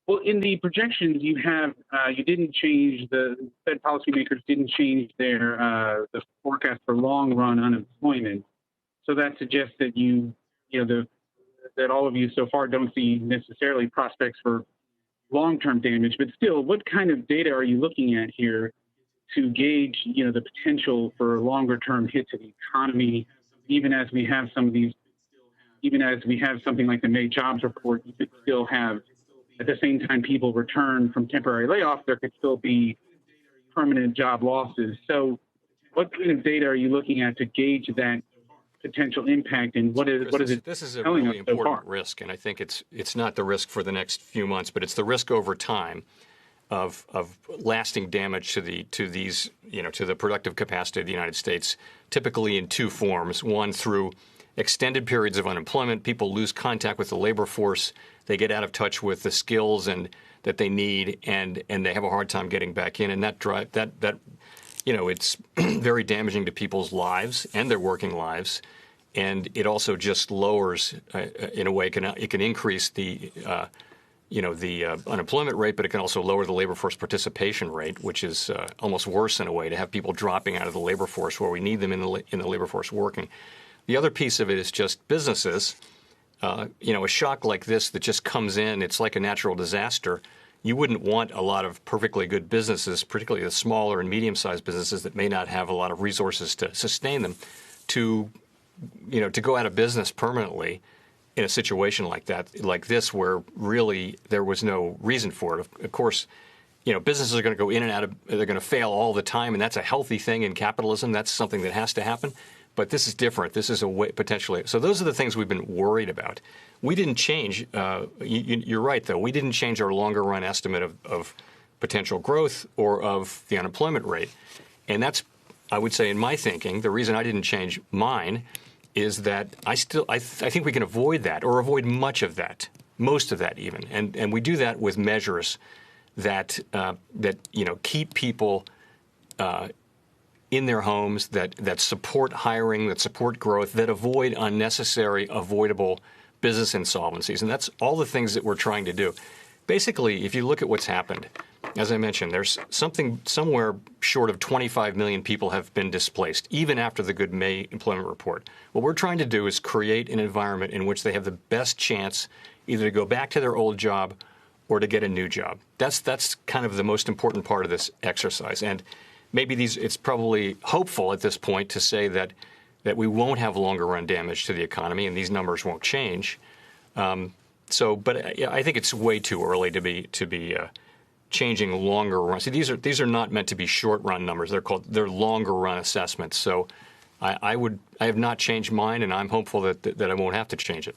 Well, in the projections you have, you didn't change, the Fed policymakers didn't change their the forecast for long-run unemployment. So that suggests that that all of you so far don't see necessarily prospects for long-term damage. But still, what kind of data are you looking at here to gauge, the potential for longer-term hit to the economy, even as we have something like the May jobs report? You could still have, at the same time people return from temporary layoffs, there could still be permanent job losses. So what kind of data are you looking at to gauge that potential impact, and what is it? This is a really important risk, and I think it's not the risk for the next few months, but it's the risk over time of lasting damage to the productive capacity of the United States, typically in two forms. One, through extended periods of unemployment. People lose contact with the labor force. They get out of touch with the skills that they need, and they have a hard time getting back in. And it's very damaging to people's lives and their working lives. And it also just lowers, in a way, it can increase the unemployment rate, but it can also lower the labor force participation rate, which is almost worse in a way, to have people dropping out of the labor force where we need them in the labor force working. The other piece of it is just businesses. A shock like this that just comes in, it's like a natural disaster. You wouldn't want a lot of perfectly good businesses, particularly the smaller and medium-sized businesses that may not have a lot of resources to sustain them, to go out of business permanently in a situation like this, where really there was no reason for it. Of course, businesses are going to go in and out of, they're going to fail all the time, and that's a healthy thing in capitalism. That's something that has to happen. But this is different. This is a way potentially. So those are the things we've been worried about. We didn't change. You're right, though. We didn't change our longer run estimate of potential growth or of the unemployment rate. And that's, I would say, in my thinking, the reason I didn't change mine is that I think we can avoid that, or avoid much of that, most of that even. And we do that with measures that keep people in their homes, that support hiring, that support growth, that avoid unnecessary, avoidable business insolvencies. And that's all the things that we're trying to do. Basically, if you look at what's happened, as I mentioned, there's somewhere short of 25 million people have been displaced, even after the good May employment report. What we're trying to do is create an environment in which they have the best chance either to go back to their old job or to get a new job. That's kind of the most important part of this exercise. And maybe it's probably hopeful at this point to say that we won't have longer run damage to the economy and these numbers won't change. But I think it's way too early to be changing longer run. See, these are not meant to be short run numbers. They're longer run assessments. So I have not changed mine, and I'm hopeful that I won't have to change it.